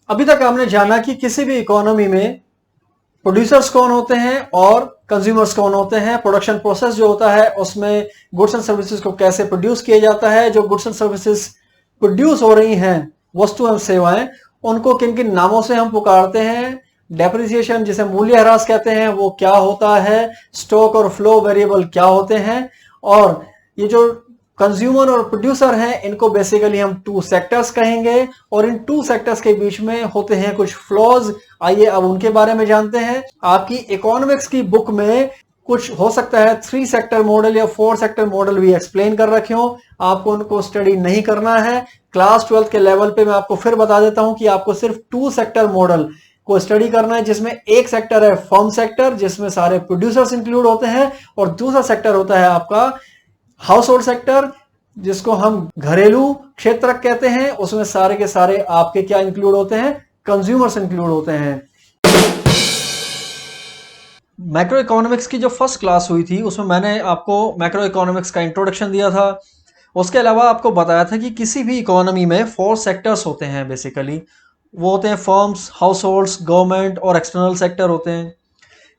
अभी तक हमने जाना कि किसी भी इकोनॉमी में प्रोड्यूसर्स कौन होते हैं और कंज्यूमर्स कौन होते हैं। प्रोडक्शन प्रोसेस जो होता है उसमें गुड्स एंड सर्विसेज को कैसे प्रोड्यूस किया जाता है, जो गुड्स एंड सर्विसेज प्रोड्यूस हो रही हैं वस्तु एवं सेवाएं, उनको किन किन नामों से हम पुकारते हैं। डेप्रिसिएशन जिसे मूल्यह्रास कहते हैं वो क्या होता है, स्टॉक और फ्लो वेरिएबल क्या होते हैं, और ये जो कंज्यूमर और प्रोड्यूसर हैं इनको बेसिकली हम टू सेक्टर्स कहेंगे, और इन टू सेक्टर्स के बीच में होते हैं कुछ फ्लॉज। आइए अब उनके बारे में जानते हैं। आपकी इकोनॉमिक्स की बुक में कुछ हो सकता है 3 सेक्टर मॉडल या 4 सेक्टर मॉडल भी एक्सप्लेन कर रखे हो, आपको उनको स्टडी नहीं करना है। क्लास 12 के लेवल पे मैं आपको फिर बता देता हूं कि आपको सिर्फ 2 सेक्टर मॉडल को स्टडी करना है, जिसमें एक सेक्टर है फर्म सेक्टर जिसमें सारे प्रोड्यूसर्स इंक्लूड होते हैं, और दूसरा सेक्टर होता है आपका हाउस होल्ड सेक्टर जिसको हम घरेलू क्षेत्र कहते हैं। उसमें सारे के सारे आपके क्या इंक्लूड होते हैं, कंज्यूमर्स इंक्लूड होते हैं। मैक्रो इकोनॉमिक्स की जो फर्स्ट क्लास हुई थी उसमें मैंने आपको मैक्रो इकोनॉमिक्स का इंट्रोडक्शन दिया था। उसके अलावा आपको बताया था कि किसी भी इकोनॉमी में 4 सेक्टर्स होते हैं बेसिकली। वो होते हैं फर्म्स, हाउस होल्ड्स, गवर्नमेंट और एक्सटर्नल सेक्टर होते हैं।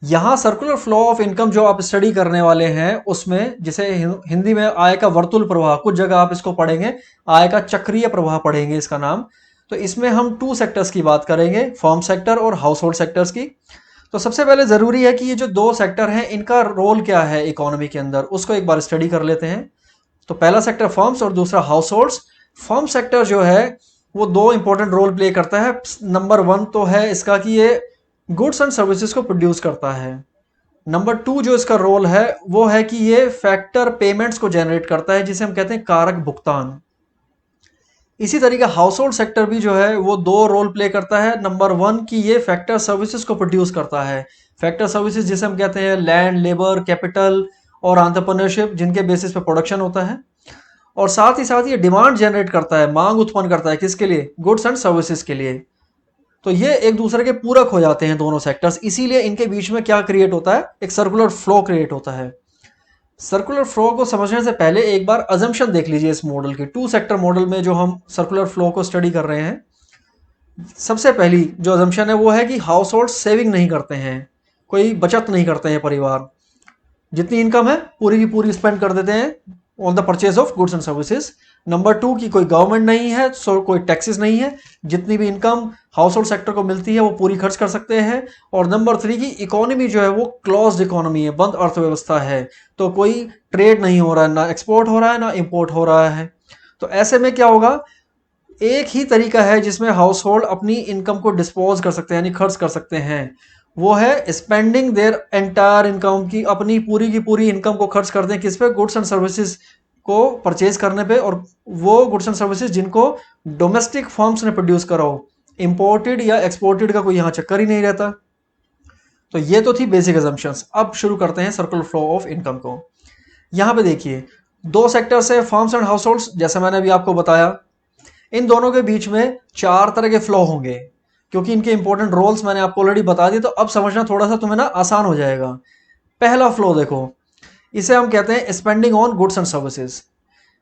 यहाँ सर्कुलर फ्लो ऑफ इनकम जो आप स्टडी करने वाले हैं उसमें, जिसे हिंदी में आय का वर्तुल प्रवाह, कुछ जगह आप इसको पढ़ेंगे आय का चक्रीय प्रवाह पढ़ेंगे इसका नाम। तो इसमें हम 2 सेक्टर्स की बात करेंगे, फर्म सेक्टर और हाउस होल्ड सेक्टर्स की। तो सबसे पहले ज़रूरी है कि ये जो 2 सेक्टर हैं इनका रोल क्या है इकोनॉमी के अंदर, उसको एक बार स्टडी कर लेते हैं। तो पहला सेक्टर फर्म्स और दूसरा हाउस होल्ड्स। फर्म सेक्टर जो है वो 2 इंपॉर्टेंट रोल प्ले करता है। नंबर 1 तो है इसका कि ये गुड्स एंड सर्विसेज को प्रोड्यूस करता है। नंबर 2 जो इसका रोल है वो है कि ये फैक्टर पेमेंट्स को जनरेट करता है, जिसे हम कहते हैं कारक भुगतान। इसी तरीके हाउस होल्ड सेक्टर भी जो है वो 2 रोल प्ले करता है। नंबर 1 कि ये फैक्टर सर्विसेज को प्रोड्यूस करता है। फैक्टर सर्विसेज जिसे हम कहते हैं लैंड, लेबर, कैपिटल और एंटरप्रेन्योरशिप, जिनके बेसिस पे प्रोडक्शन होता है। और साथ ही साथ ये डिमांड जनरेट करता है, मांग उत्पन्न करता है, किसके लिए, गुड्स एंड सर्विसेज के लिए। तो ये एक दूसरे के पूरक हो जाते हैं दोनों सेक्टर्स, इसीलिए इनके बीच में क्या क्रिएट होता है, एक सर्कुलर फ्लो क्रिएट होता है। सर्कुलर फ्लो को समझने से पहले एक बार अजम्पशन देख लीजिए इस मॉडल की। 2 सेक्टर मॉडल में जो हम सर्कुलर फ्लो को स्टडी कर रहे हैं, सबसे पहली जो अजम्पशन है वो है कि हाउस होल्ड सेविंग नहीं करते हैं, कोई बचत नहीं करते हैं परिवार। जितनी इनकम है पूरी की पूरी स्पेंड कर देते हैं on the purchase of goods and services. Number 2 की कोई गवर्नमेंट नहीं है, सो कोई टैक्सेस नहीं है, जितनी भी इनकम हाउस होल्ड सेक्टर को मिलती है वो पूरी खर्च कर सकते हैं। और नंबर 3 की इकोनॉमी जो है वो क्लोज्ड इकोनॉमी है, बंद अर्थव्यवस्था है, तो कोई ट्रेड नहीं हो रहा है, ना एक्सपोर्ट हो रहा है ना इंपोर्ट हो रहा है। तो ऐसे में क्या होगा, एक ही तरीका है जिसमें हाउस होल्ड अपनी इनकम को डिस्पोज कर सकते हैं, यानी खर्च कर सकते हैं। वो है स्पेंडिंग देयर एंटायर इनकम, की अपनी पूरी की पूरी इनकम को खर्च कर दें किस पे, गुड्स एंड सर्विसेज को परचेज करने पे। और वो गुड्स एंड सर्विसेज जिनको डोमेस्टिक फर्म्स ने प्रोड्यूस करा हो, इंपोर्टेड या एक्सपोर्टेड का कोई यहाँ चक्कर ही नहीं रहता। तो ये तो थी बेसिक अजम्पशंस। अब शुरू करते हैं सर्कुलर फ्लो ऑफ इनकम को। यहाँ पे देखिए 2 सेक्टर्स है, फर्म्स एंड हाउस होल्ड्स, जैसे मैंने अभी आपको बताया। इन दोनों के बीच में 4 तरह के फ्लो होंगे, क्योंकि इनके इंपॉर्टेंट रोल्स मैंने आपको ऑलरेडी बता दिए, तो अब समझना थोड़ा सा तुम्हें ना आसान हो जाएगा। पहला फ्लो देखो, इसे हम कहते हैं spending on goods and services.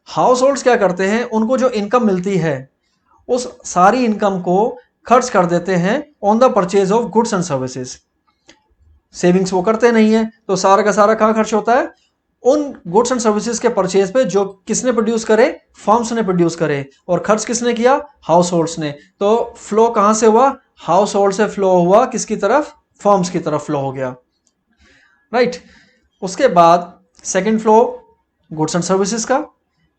House holds क्या करते हैं, उनको जो इनकम मिलती है उस सारी इनकम को खर्च कर देते हैं on the purchase of goods and services. Savings वो करते नहीं है, तो सारा का सारा कहाँ खर्च होता है, उन गुड्स एंड सर्विसेज के परचेज पे जो किसने प्रोड्यूस करे, फर्म्स ने प्रोड्यूस करे। और खर्च किसने किया, हाउस होल्ड्स ने। तो फ्लो कहां से हुआ, हाउस होल्ड से फ्लो हुआ किसकी तरफ, फर्म्स की तरफ फ्लो हो गया, राइट। उसके बाद second flow goods and services का।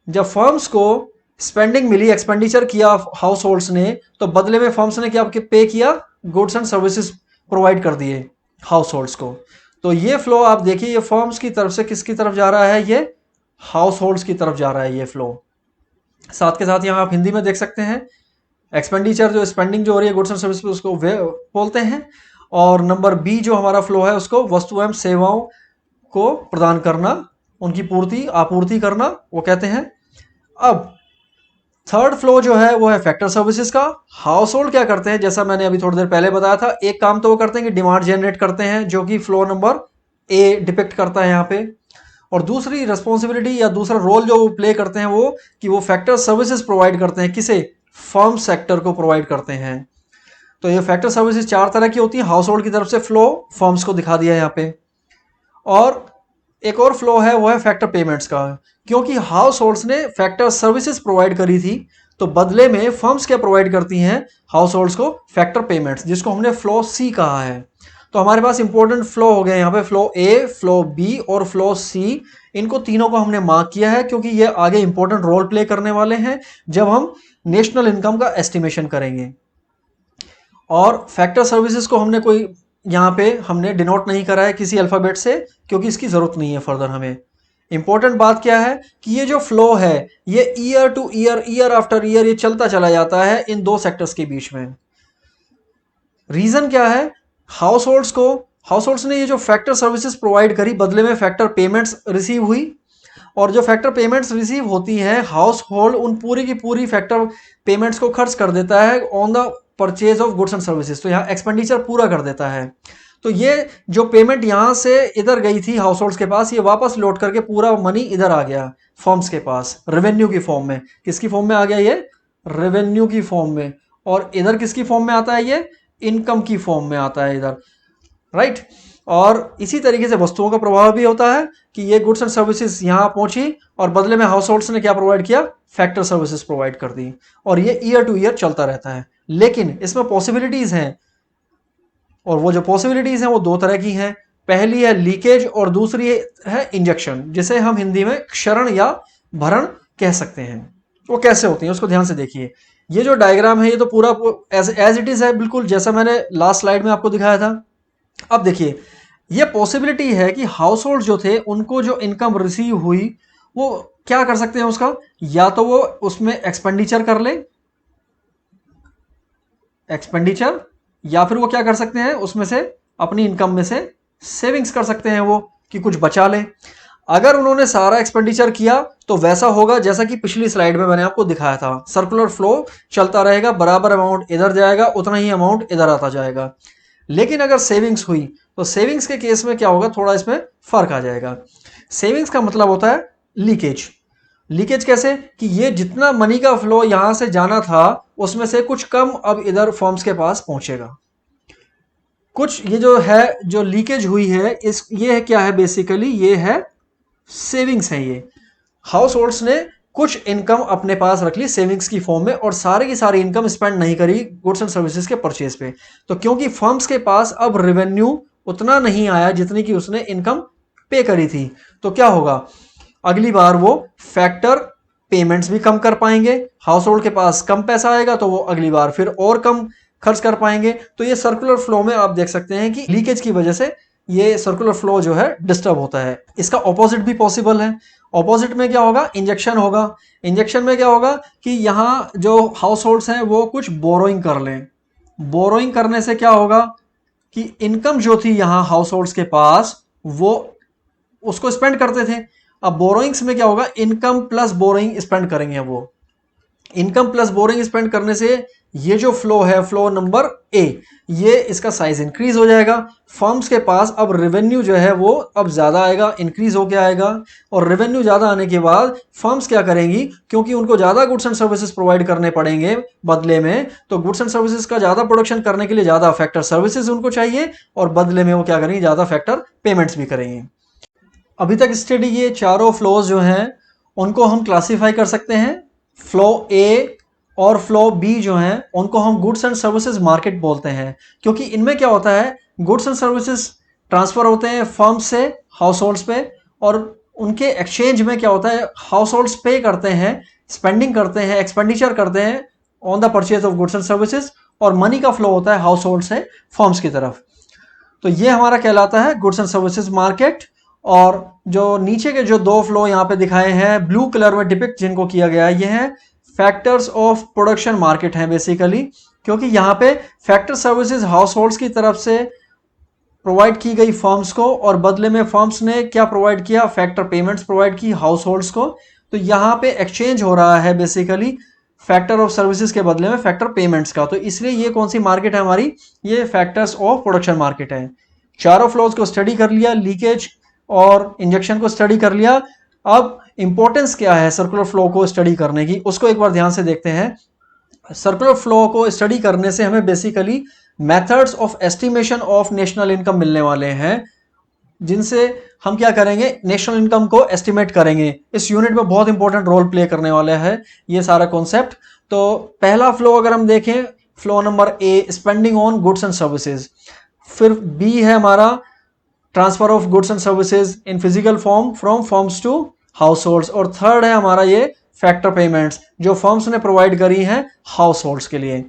जब फर्म्स को स्पेंडिंग मिली, एक्सपेंडिचर किया हाउस होल्ड्स ने, तो बदले में फर्म्स ने क्या पे किया, गुड्स एंड सर्विसेज प्रोवाइड कर दिए हाउस होल्ड्स को। तो ये फ्लो आप देखिए, ये फर्म्स की तरफ से किसकी तरफ जा रहा है, ये हाउस होल्ड्स की तरफ जा रहा है ये फ्लो। साथ के साथ यहाँ आप हिंदी में देख सकते हैं, एक्सपेंडिचर जो स्पेंडिंग जो हो रही है गुड्स एंड सर्विस पे उसको वे बोलते हैं। और नंबर बी जो हमारा फ्लो है उसको वस्तु एवं सेवाओं को प्रदान करना, उनकी पूर्ति आपूर्ति करना, वो कहते हैं। अब थर्ड फ्लो जो है वो है फैक्टर सर्विसेज का। हाउस होल्ड क्या करते हैं, जैसा मैंने अभी थोड़ी देर पहले बताया था, एक काम तो वो करते हैं कि डिमांड जनरेट करते हैं, जो कि फ्लो नंबर ए डिपिक्ट करता है यहाँ पे। और दूसरी रिस्पॉन्सिबिलिटी या दूसरा रोल जो वो प्ले करते हैं वो कि वो फैक्टर सर्विसेज प्रोवाइड करते हैं, किसे, फर्म सेक्टर को प्रोवाइड करते हैं। तो ये फैक्टर सर्विसेज 4 तरह की होती है। हाउस होल्ड की तरफ से फ्लो फर्म्स को दिखा दिया है यहाँ पे। और एक और फ्लो है, वो है फैक्टर पेमेंट्स का। क्योंकि हाउस होल्ड्स ने फैक्टर सर्विसेज प्रोवाइड करी थी, तो बदले में फर्म्स क्या प्रोवाइड करती हैं हाउस होल्ड्स को? फैक्टर पेमेंट्स, जिसको हमने फ्लो सी कहा है। तो हमारे पास इंपॉर्टेंट फ्लो हो गए यहाँ पे, फ्लो ए, फ्लो बी और फ्लो सी। इनको तीनों को हमने मार्क किया है क्योंकि ये आगे इंपॉर्टेंट रोल प्ले करने वाले हैं जब हम नेशनल इनकम का एस्टिमेशन करेंगे। और फैक्टर सर्विसेज को हमने कोई यहाँ पे हमने डिनोट नहीं करा है किसी अल्फ़ाबेट से, क्योंकि इसकी ज़रूरत नहीं है फर्दर हमें। इंपॉर्टेंट बात क्या है कि ये जो फ्लो है ये year two year, year after year ये चलता चला जाता है इन दो सेक्टर्स के बीच में। रीज़न क्या है? हाउस होल्ड्स ने ये जो फैक्टर सर्विसेज प्रोवाइड करी, बदले में फैक्टर पेमेंट्स रिसीव हुई। और जो फैक्टर पेमेंट्स रिसीव होती हैं, हाउस होल्ड उन पूरी की पूरी फैक्टर पेमेंट्स को खर्च कर देता है on the purchase of goods and services. तो यहाँ एक्सपेंडिचर पूरा कर देता है। तो ये जो पेमेंट यहाँ से इधर गई थी हाउस होल्ड्स के पास, ये वापस लौट करके पूरा मनी इधर आ गया फर्म्स के पास रेवेन्यू की फॉर्म में। किसकी फॉर्म में आ गया? ये रेवेन्यू की फॉर्म में। और इधर किसकी फॉर्म में आता है? ये इनकम की फॉर्म में आता है इधर, राइट। और इसी तरीके से वस्तुओं का प्रभाव भी होता है कि ये गुड्स एंड सर्विसेज यहाँ पहुंची और बदले में हाउस होल्ड्स ने क्या प्रोवाइड किया? फैक्टर सर्विसेज प्रोवाइड कर दी। और ये ईयर टू ईयर चलता रहता है। लेकिन इसमें पॉसिबिलिटीज हैं, और वो जो पॉसिबिलिटीज हैं वो दो तरह की हैं। पहली है लीकेज और दूसरी है इंजेक्शन, जिसे हम हिंदी में क्षरण या भरण कह सकते हैं। वो कैसे होती है उसको ध्यान से देखिए। ये जो डायग्राम है ये तो पूरा एज इट इज है, बिल्कुल जैसा मैंने लास्ट स्लाइड में आपको दिखाया था। अब देखिए, ये पॉसिबिलिटी है कि हाउस होल्ड जो थे उनको जो इनकम रिसीव हुई वो क्या कर सकते हैं उसका? या तो वो उसमें एक्सपेंडिचर कर ले, एक्सपेंडिचर, या फिर वो क्या कर सकते हैं उसमें से अपनी इनकम में से सेविंग्स कर सकते हैं वो, कि कुछ बचा लें। अगर उन्होंने सारा एक्सपेंडिचर किया तो वैसा होगा जैसा कि पिछली स्लाइड में मैंने आपको दिखाया था, सर्कुलर फ्लो चलता रहेगा, बराबर अमाउंट इधर जाएगा, उतना ही अमाउंट इधर आता जाएगा। लेकिन अगर सेविंग्स हुई तो सेविंग्स के केस में क्या होगा? थोड़ा इसमें फर्क आ जाएगा। सेविंग्स का मतलब होता है लीकेज। लीकेज कैसे? कि ये जितना मनी का फ्लो यहां से जाना था उसमें से कुछ कम अब इधर फर्म्स के पास पहुंचेगा। कुछ ये जो है, जो लीकेज हुई है, ये क्या है? बेसिकली ये है सेविंग्स है। ये हाउस होल्ड्स ने कुछ इनकम अपने पास रख ली सेविंग्स की फॉर्म में, और सारी की सारी इनकम स्पेंड नहीं करी गुड्स एंड सर्विसेज के परचेज पे। तो क्योंकि फर्म्स के पास अब रेवेन्यू उतना नहीं आया जितनी की उसने इनकम पे करी थी, तो क्या होगा? अगली बार वो फैक्टर पेमेंट्स भी कम कर पाएंगे। हाउस होल्ड के पास कम पैसा आएगा तो वो अगली बार फिर और कम खर्च कर पाएंगे। तो ये सर्कुलर फ्लो में आप देख सकते हैं कि लीकेज की वजह से ये सर्कुलर फ्लो जो है डिस्टर्ब होता है। इसका ऑपोजिट भी पॉसिबल है। ऑपोजिट में क्या होगा? इंजेक्शन होगा। इंजेक्शन में क्या होगा कि यहाँ जो हाउस होल्ड्स हैं वो कुछ बोरोइंग कर लें। बोरोइंग करने से क्या होगा कि इनकम जो थी यहाँ हाउस होल्ड्स के पास वो उसको स्पेंड करते थे। अब बोरोइंग्स में क्या होगा? इनकम प्लस बोरोइंग स्पेंड करेंगे वो। इनकम प्लस बोरिंग स्पेंड करने से ये जो फ्लो है, फ्लो नंबर ए, ये इसका साइज इंक्रीज हो जाएगा। फर्म्स के पास अब रेवेन्यू जो है वो अब ज़्यादा आएगा, इंक्रीज होकर आएगा। और रेवेन्यू ज़्यादा आने के बाद फर्म्स क्या करेंगी? क्योंकि उनको ज़्यादा गुड्स एंड सर्विसेज प्रोवाइड करने पड़ेंगे बदले में, तो गुड्स एंड सर्विसेज का ज़्यादा प्रोडक्शन करने के लिए ज़्यादा फैक्टर सर्विसेज उनको चाहिए, और बदले में वो क्या करेंगे? ज़्यादा फैक्टर पेमेंट्स भी करेंगे। अभी तक स्टडी ये चारों फ्लोज जो हैं उनको हम क्लासीफाई कर सकते हैं। फ्लो ए और फ्लो बी जो हैं उनको हम गुड्स एंड सर्विसेज मार्केट बोलते हैं, क्योंकि इनमें क्या होता है? गुड्स एंड सर्विसेज ट्रांसफर होते हैं फर्म से हाउस होल्ड्स पे, और उनके एक्सचेंज में क्या होता है? हाउस होल्ड्स पे करते हैं, स्पेंडिंग करते हैं, एक्सपेंडिचर करते हैं on the purchase of goods and services, और मनी का फ्लो होता है हाउस होल्ड से फर्म्स की तरफ। तो ये हमारा कहलाता है गुड्स एंड सर्विसेज मार्केट। और जो नीचे के जो दो फ्लो यहाँ पे दिखाए हैं ब्लू कलर में डिपिक्ट जिनको किया गया है, ये हैं फैक्टर्स ऑफ प्रोडक्शन मार्केट हैं बेसिकली, क्योंकि यहाँ पे फैक्टर सर्विसेज हाउस होल्ड्स की तरफ से प्रोवाइड की गई फर्म्स को, और बदले में फर्म्स ने क्या प्रोवाइड किया? फैक्टर पेमेंट्स प्रोवाइड की हाउस होल्ड्स को। तो यहाँ पे एक्सचेंज हो रहा है बेसिकली फैक्टर ऑफ सर्विसेज के बदले में फैक्टर पेमेंट्स का। तो इसलिए ये कौन सी मार्केट है हमारी? ये फैक्टर्स ऑफ प्रोडक्शन मार्केट है। चारों फ्लोज को स्टडी कर लिया, लीकेज और इंजेक्शन को स्टडी कर लिया। अब इंपॉर्टेंस क्या है सर्कुलर फ्लो को स्टडी करने की, उसको एक बार ध्यान से देखते हैं। सर्कुलर फ्लो को स्टडी करने से हमें basically methods of estimation of national income मिलने वाले हैं, जिनसे हम क्या करेंगे, नेशनल इनकम को एस्टिमेट करेंगे। इस यूनिट में बहुत इंपॉर्टेंट रोल प्ले करने वाला है ये सारा कॉन्सेप्ट। तो पहला फ्लो अगर हम देखें, flow number A spending on goods and services, फिर बी है हमारा transfer of goods and services in physical form from firms to households, और थर्ड है हमारा ये फैक्टर पेमेंट्स जो फर्म्स ने प्रोवाइड करी हैं हाउस होल्ड्स के लिए।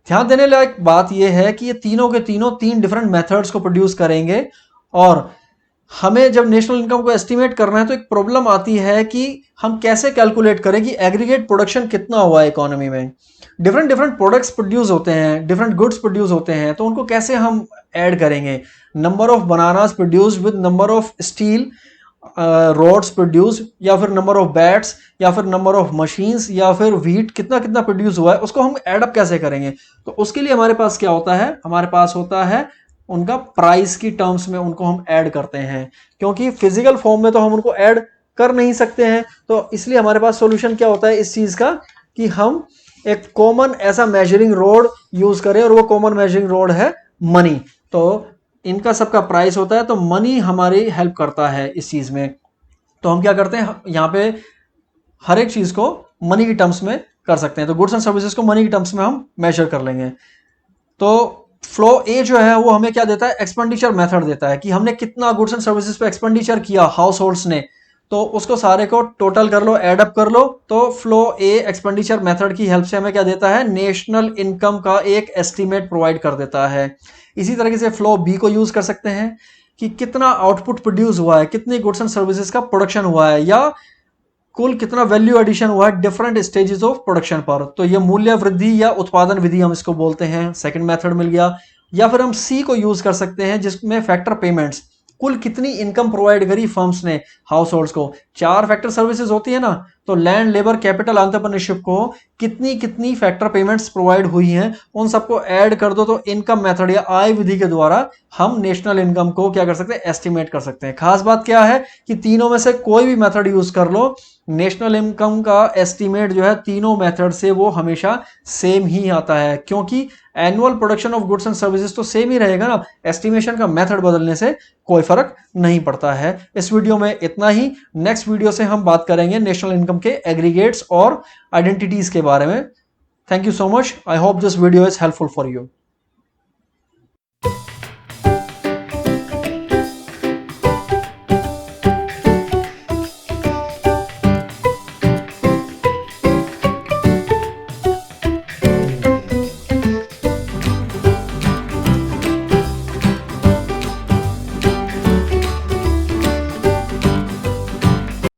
ध्यान देने लायक बात यह है कि ये तीनों के तीनों तीन डिफरेंट मेथड्स को प्रोड्यूस करेंगे, और हमें जब नेशनल इनकम को एस्टिमेट करना है तो एक प्रॉब्लम आती है कि हम कैसे कैलकुलेट करें कि एग्रीगेट प्रोडक्शन कितना हुआ है इकोनॉमी में। डिफरेंट डिफरेंट प्रोडक्ट्स प्रोड्यूस होते हैं, डिफरेंट गुड्स प्रोड्यूस होते हैं, तो उनको कैसे हम ऐड करेंगे। Number of bananas produce with number of steel rods produce, या फिर नंबर ऑफ बैट्स, या फिर नंबर ऑफ मशीन्स, या फिर व्हीट कितना कितना प्रोड्यूस हुआ है, उसको हम एडअप कैसे करेंगे। तो उसके लिए हमारे पास क्या होता है, हमारे पास होता है उनका प्राइस की टर्म्स में उनको हम ऐड करते हैं, क्योंकि फिजिकल फॉर्म में तो हम उनको ऐड कर नहीं सकते हैं। तो इसलिए हमारे पास सॉल्यूशन क्या होता है इस चीज का, कि हम एक कॉमन ऐसा मेजरिंग रोड यूज करें, और वो कॉमन मेजरिंग रोड है मनी। तो इनका सबका प्राइस होता है, तो मनी हमारी हेल्प करता है इस चीज में। तो हम क्या करते हैं, यहाँ पे हर एक चीज को मनी की टर्म्स में कर सकते हैं। तो गुड्स एंड सर्विसेज को मनी की टर्म्स में हम मेजर कर लेंगे। तो फ्लो ए जो है वो हमें क्या देता है, एक्सपेंडिचर मेथड देता है कि हमने कितना गुड्स एंड सर्विसेज पे एक्सपेंडिचर किया हाउस होल्ड्स ने, तो उसको सारे को टोटल कर लो, एड अप कर लो। तो फ्लो ए एक्सपेंडिचर मेथड की हेल्प से हमें क्या देता है, नेशनल इनकम का एक एस्टीमेट प्रोवाइड कर देता है। इसी तरीके से फ्लो बी को यूज कर सकते हैं कि कितना आउटपुट प्रोड्यूस हुआ है, कितनी गुड्स एंड सर्विसेज का प्रोडक्शन हुआ है, या कुल कितना वैल्यू एडिशन हुआ है डिफरेंट स्टेजेस ऑफ प्रोडक्शन पर। तो ये मूल्य वृद्धि या उत्पादन विधि हम इसको बोलते हैं, सेकंड मेथड मिल गया। या फिर हम सी को यूज कर सकते हैं जिसमें फैक्टर पेमेंट्स, कुल कितनी इनकम प्रोवाइड करी फर्म्स ने हाउस होल्ड्स को। चार फैक्टर सर्विसेज होती है ना, तो लैंड, लेबर, कैपिटल, एंटरप्रेन्योरशिप को कितनी कितनी फैक्टर पेमेंट्स प्रोवाइड हुई हैं, उन सबको ऐड कर दो। तो इनकम मेथड या आय विधि के द्वारा हम नेशनल इनकम को क्या कर सकते हैं, एस्टिमेट कर सकते हैं। खास बात क्या है कि तीनों में से कोई भी मेथड यूज कर लो, नेशनल इनकम का एस्टिमेट जो है तीनों मेथड से वो हमेशा सेम ही आता है, क्योंकि annual production of goods and services तो सेम ही रहेगा ना, एस्टिमेशन का मेथड बदलने से कोई फर्क नहीं पड़ता है। इस वीडियो में इतना ही। नेक्स्ट वीडियो से हम बात करेंगे नेशनल इनकम के एग्रीगेट्स और आइडेंटिटीज के बारे में। Thank you so much. I hope this video is helpful for you.